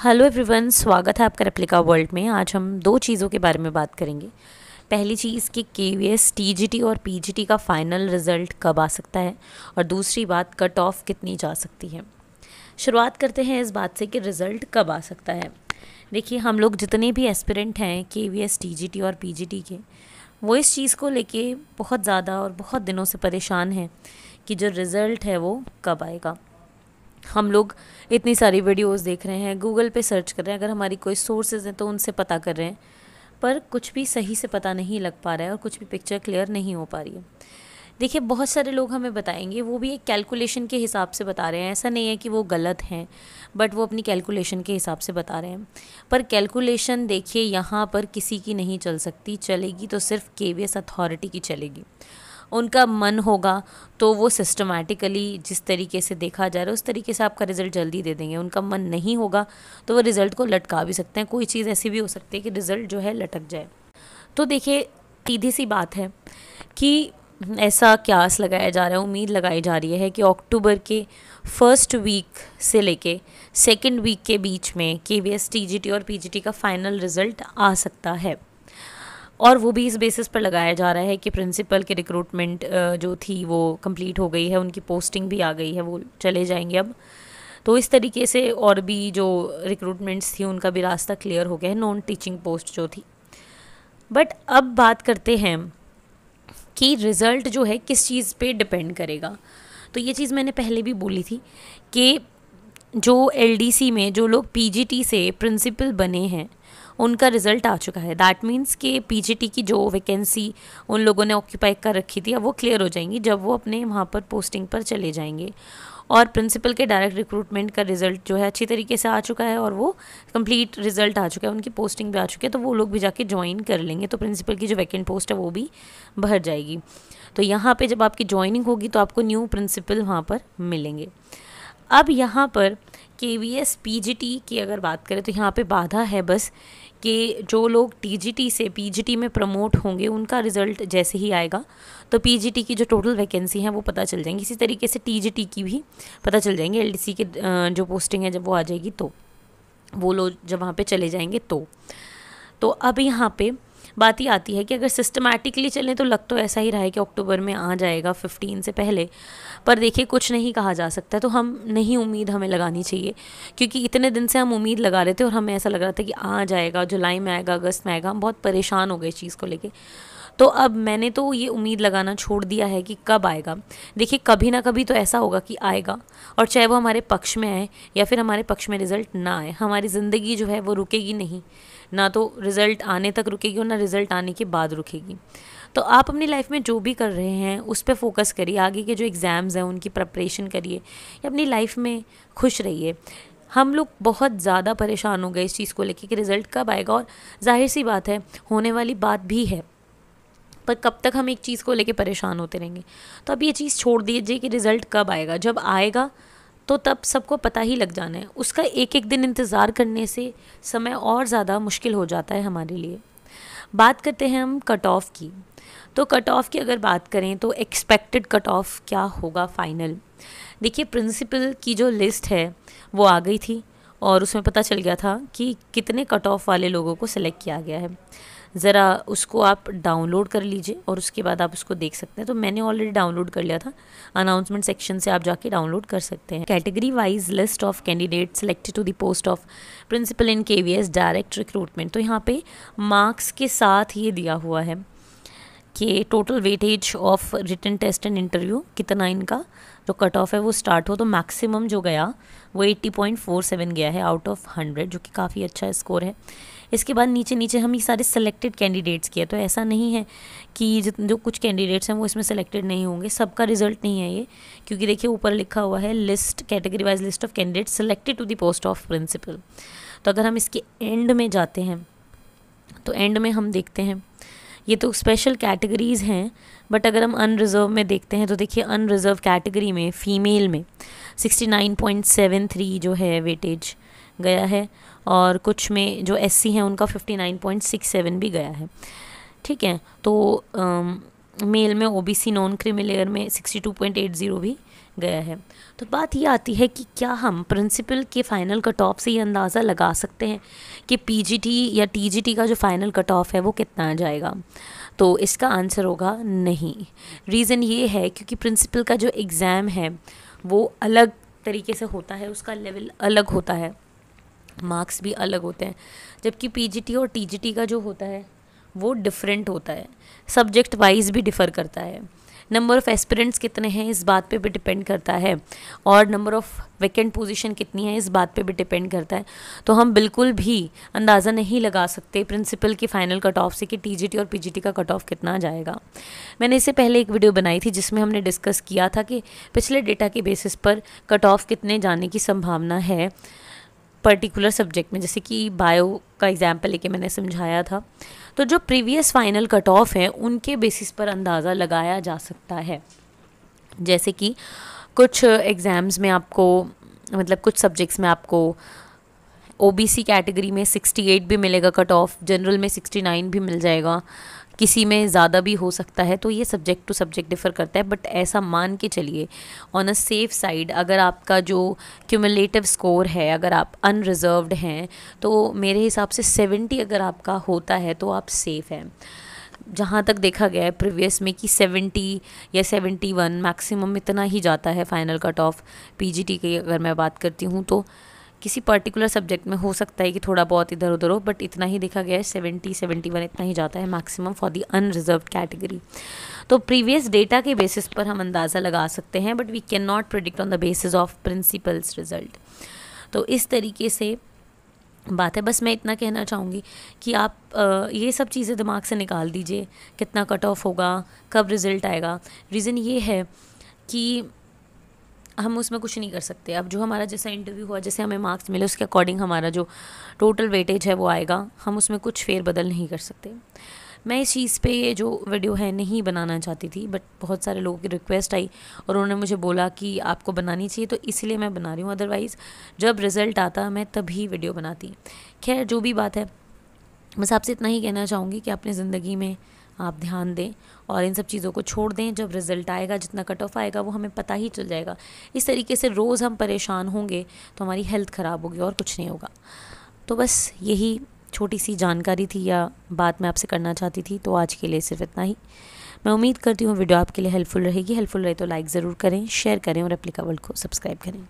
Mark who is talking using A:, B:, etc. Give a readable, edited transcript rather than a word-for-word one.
A: Hello everyone, स्वागत है आपका रेप्लिका वर्ल्ड में। आज हम दो चीज़ों के बारे में बात करेंगे। पहली चीज़ कि केवीएस टीजीटी और पीजीटी का फाइनल रिज़ल्ट कब आ सकता है, और दूसरी बात कट ऑफ कितनी जा सकती है। शुरुआत करते हैं इस बात से कि रिज़ल्ट कब आ सकता है। देखिए, हम लोग जितने भी एस्पिरेंट हैं केवीएस टीजीटी और पीजीटी के, वो इस चीज़ को लेके बहुत ज़्यादा और बहुत दिनों से परेशान हैं कि जो रिज़ल्ट है वो कब आएगा। हम लोग इतनी सारी वीडियोस देख रहे हैं, गूगल पे सर्च कर रहे हैं, अगर हमारी कोई सोर्सेज हैं तो उनसे पता कर रहे हैं, पर कुछ भी सही से पता नहीं लग पा रहा है और कुछ भी पिक्चर क्लियर नहीं हो पा रही है। देखिए, बहुत सारे लोग हमें बताएंगे, वो भी एक कैलकुलेशन के हिसाब से बता रहे हैं। ऐसा नहीं है कि वो गलत हैं, बट वो अपनी कैलकुलेशन के हिसाब से बता रहे हैं। पर कैलकुलेशन देखिए, यहाँ पर किसी की नहीं चल सकती, चलेगी तो सिर्फ केवीएस अथॉरिटी की चलेगी। उनका मन होगा तो वो सिस्टमैटिकली जिस तरीके से देखा जा रहा है उस तरीके से आपका रिज़ल्ट जल्दी दे देंगे। उनका मन नहीं होगा तो वो रिज़ल्ट को लटका भी सकते हैं। कोई चीज़ ऐसी भी हो सकती है कि रिज़ल्ट जो है लटक जाए। तो देखिए, सीधी सी बात है कि ऐसा क्यास लगाया जा रहा है, उम्मीद लगाई जा रही है कि अक्टूबर के फर्स्ट वीक से लेके सेकेंड वीक के बीच में केवीएस टीजीटी और पीजीटी का फाइनल रिज़ल्ट आ सकता है। और वो भी इस बेसिस पर लगाया जा रहा है कि प्रिंसिपल की रिक्रूटमेंट जो थी वो कंप्लीट हो गई है, उनकी पोस्टिंग भी आ गई है, वो चले जाएंगे अब। तो इस तरीके से और भी जो रिक्रूटमेंट्स थी उनका भी रास्ता क्लियर हो गया है, नॉन टीचिंग पोस्ट जो थी। बट अब बात करते हैं कि रिज़ल्ट जो है किस चीज़ पे डिपेंड करेगा। तो ये चीज़ मैंने पहले भी बोली थी कि जो एलडीसी में जो लोग पीजीटी से प्रिंसिपल बने हैं उनका रिज़ल्ट आ चुका है। दैट मीन्स कि पीजीटी की जो वैकेंसी उन लोगों ने ऑक्यूपाई कर रखी थी अब वो क्लियर हो जाएंगी जब वो अपने वहाँ पर पोस्टिंग पर चले जाएंगे। और प्रिंसिपल के डायरेक्ट रिक्रूटमेंट का रिज़ल्ट जो है अच्छी तरीके से आ चुका है और वो कंप्लीट रिज़ल्ट आ चुका है, उनकी पोस्टिंग भी आ चुकी है, तो वो लोग भी जाके ज्वाइन कर लेंगे। तो प्रिंसिपल की जो वैकेंट पोस्ट है वो भी भर जाएगी। तो यहाँ पे जब आपकी ज्वाइनिंग होगी तो आपको न्यू प्रिंसिपल वहाँ पर मिलेंगे। अब यहाँ पर केवीएस पीजीटी की अगर बात करें तो यहाँ पे बाधा है बस कि जो लोग टीजीटी से पीजीटी में प्रमोट होंगे उनका रिज़ल्ट जैसे ही आएगा तो पीजीटी की जो टोटल वैकेंसी है वो पता चल जाएंगी। इसी तरीके से टीजीटी की भी पता चल जाएंगे। एलडीसी के जो पोस्टिंग है जब वो आ जाएगी तो वो लोग जब वहाँ पे चले जाएंगे तो अब यहाँ पे बात ही आती है कि अगर सिस्टमैटिकली चलें तो लग तो ऐसा ही रहा है कि अक्टूबर में आ जाएगा 15 से पहले। पर देखिए, कुछ नहीं कहा जा सकता, तो हम नहीं उम्मीद हमें लगानी चाहिए, क्योंकि इतने दिन से हम उम्मीद लगा रहे थे और हमें ऐसा लग रहा था कि आ जाएगा, जुलाई में आएगा, अगस्त में आएगा। हम बहुत परेशान हो गए इस चीज़ को लेके। तो अब मैंने तो ये उम्मीद लगाना छोड़ दिया है कि कब आएगा। देखिए, कभी ना कभी तो ऐसा होगा कि आएगा, और चाहे वो हमारे पक्ष में आए या फिर हमारे पक्ष में रिज़ल्ट ना आए, हमारी ज़िंदगी जो है वो रुकेगी नहीं। ना तो रिज़ल्ट आने तक रुकेगी और ना रिज़ल्ट आने के बाद रुकेगी। तो आप अपनी लाइफ में जो भी कर रहे हैं उस पर फोकस करिए, आगे के जो एग्ज़ाम्स हैं उनकी प्रिपरेशन करिए या अपनी लाइफ में खुश रहिए। हम लोग बहुत ज़्यादा परेशान हो गए इस चीज़ को लेकर कि रिज़ल्ट कब आएगा, और जाहिर सी बात है होने वाली बात भी है, पर कब तक हम एक चीज़ को लेकर परेशान होते रहेंगे। तो अब ये चीज़ छोड़ दीजिए कि रिज़ल्ट कब आएगा। जब आएगा तो तब सबको पता ही लग जाना है। उसका एक एक दिन इंतज़ार करने से समय और ज़्यादा मुश्किल हो जाता है हमारे लिए। बात करते हैं हम कट ऑफ की। तो कट ऑफ की अगर बात करें तो एक्सपेक्टेड कट ऑफ क्या होगा फाइनल। देखिए, प्रिंसिपल की जो लिस्ट है वो आ गई थी और उसमें पता चल गया था कि कितने कट ऑफ वाले लोगों को सिलेक्ट किया गया है। ज़रा उसको आप डाउनलोड कर लीजिए और उसके बाद आप उसको देख सकते हैं। तो मैंने ऑलरेडी डाउनलोड कर लिया था, अनाउंसमेंट सेक्शन से आप जाके डाउनलोड कर सकते हैं। Category wise list of candidate selected to the post of principal in KVS direct recruitment. तो यहाँ पे मार्क्स के साथ ये दिया हुआ है कि total weightage of written test and interview कितना इनका जो कट ऑफ है वो स्टार्ट हो। तो मैक्सिमम जो गया वो 80.47 गया है आउट ऑफ 100, जो कि काफ़ी अच्छा स्कोर है। इसके बाद नीचे नीचे हम ये सारे सेलेक्टेड कैंडिडेट्स किए, तो ऐसा नहीं है कि जो कुछ कैंडिडेट्स हैं वो इसमें सेलेक्टेड नहीं होंगे, सबका रिजल्ट नहीं है ये, क्योंकि देखिए ऊपर लिखा हुआ है list category wise list of candidates selected to the post of principal. तो अगर हम इसके एंड में जाते हैं तो एंड में हम देखते हैं ये तो स्पेशल कैटेगरीज़ हैं, बट अगर हम अनरिज़र्व में देखते हैं तो देखिए अनरिज़र्व कैटेगरी में फ़ीमेल में 69.73 जो है वेटेज गया है, और कुछ में जो एससी हैं उनका 59.67 भी गया है। ठीक है, तो मेल में ओबीसी नॉन क्रीमी लेयर में 62.80 भी गया है। तो बात ये आती है कि क्या हम प्रिंसिपल के फ़ाइनल कट ऑफ से ये अंदाज़ा लगा सकते हैं कि पीजीटी या टीजीटी का जो फ़ाइनल कट ऑफ है वो कितना आ जाएगा? तो इसका आंसर होगा नहीं। रीज़न ये है क्योंकि प्रिंसिपल का जो एग्ज़ाम है वो अलग तरीके से होता है, उसका लेवल अलग होता है, मार्क्स भी अलग होते हैं, जबकि पीजीटी और टीजीटी का जो होता है वो डिफरेंट होता है, सब्जेक्ट वाइज भी डिफ़र करता है। नंबर ऑफ़ एस्पिरेंट्स कितने हैं इस बात पे भी डिपेंड करता है, और नंबर ऑफ़ वैकेंट पोजीशन कितनी है इस बात पे भी डिपेंड करता है। तो हम बिल्कुल भी अंदाज़ा नहीं लगा सकते प्रिंसिपल की फ़ाइनल कट ऑफ से कि टीजीटी और पीजीटी का कट ऑफ कितना जाएगा। मैंने इससे पहले एक वीडियो बनाई थी जिसमें हमने डिस्कस किया था कि पिछले डेटा के बेसिस पर कट ऑफ कितने जाने की संभावना है पर्टिकुलर सब्जेक्ट में, जैसे कि बायो का एग्जाम्पल लेके मैंने समझाया था। तो जो प्रीवियस फाइनल कट ऑफ है उनके बेसिस पर अंदाज़ा लगाया जा सकता है। जैसे कि कुछ एग्ज़ाम्स में आपको, मतलब कुछ सब्जेक्ट्स में आपको ओबीसी कैटेगरी में 68 भी मिलेगा कट ऑफ, जनरल में 69 भी मिल जाएगा, किसी में ज़्यादा भी हो सकता है। तो ये सब्जेक्ट टू सब्जेक्ट डिफ़र करता है, बट ऐसा मान के चलिए ऑन अ सेफ साइड, अगर आपका जो क्यूमुलेटिव स्कोर है, अगर आप अनरिजर्व्ड हैं, तो मेरे हिसाब से 70 अगर आपका होता है तो आप सेफ़ हैं। जहाँ तक देखा गया है प्रीवियस में कि 70 या 71 मैक्सिमम इतना ही जाता है फाइनल कट ऑफ पीजीटी की। अगर मैं बात करती हूँ तो किसी पर्टिकुलर सब्जेक्ट में हो सकता है कि थोड़ा बहुत इधर उधर हो, बट इतना ही देखा गया है, 70-71 इतना ही जाता है maximum for the unreserved category. तो प्रीवियस डेटा के बेसिस पर हम अंदाज़ा लगा सकते हैं, but we can not predict on the basis of principals result. तो इस तरीके से बात है। बस मैं इतना कहना चाहूँगी कि आप ये सब चीज़ें दिमाग से निकाल दीजिए, कितना कट ऑफ होगा, कब रिज़ल्ट आएगा। रीज़न ये है कि हम उसमें कुछ नहीं कर सकते। अब जो हमारा जैसा इंटरव्यू हुआ, जैसे हमें मार्क्स मिले, उसके अकॉर्डिंग हमारा जो टोटल वेटेज है वो आएगा, हम उसमें कुछ फेर बदल नहीं कर सकते। मैं इस चीज़ पे ये जो वीडियो है नहीं बनाना चाहती थी, बट बहुत सारे लोगों की रिक्वेस्ट आई और उन्होंने मुझे बोला कि आपको बनानी चाहिए, तो इसलिए मैं बना रही हूँ। अदरवाइज़ जब रिज़ल्ट आता मैं तभी वीडियो बनाती। खैर जो भी बात है, बस आपसे इतना ही कहना चाहूँगी कि अपनी ज़िंदगी में आप ध्यान दें और इन सब चीज़ों को छोड़ दें। जब रिज़ल्ट आएगा, जितना कट ऑफ आएगा वो हमें पता ही चल जाएगा। इस तरीके से रोज़ हम परेशान होंगे तो हमारी हेल्थ ख़राब होगी और कुछ नहीं होगा। तो बस यही छोटी सी जानकारी थी या बात मैं आपसे करना चाहती थी। तो आज के लिए सिर्फ इतना ही। मैं उम्मीद करती हूँ वीडियो आपके लिए हेल्पफुल रहेगी। हेल्पफुल रहे तो लाइक ज़रूर करें, शेयर करें और एप्लीका वर्ल्ड को सब्सक्राइब करें।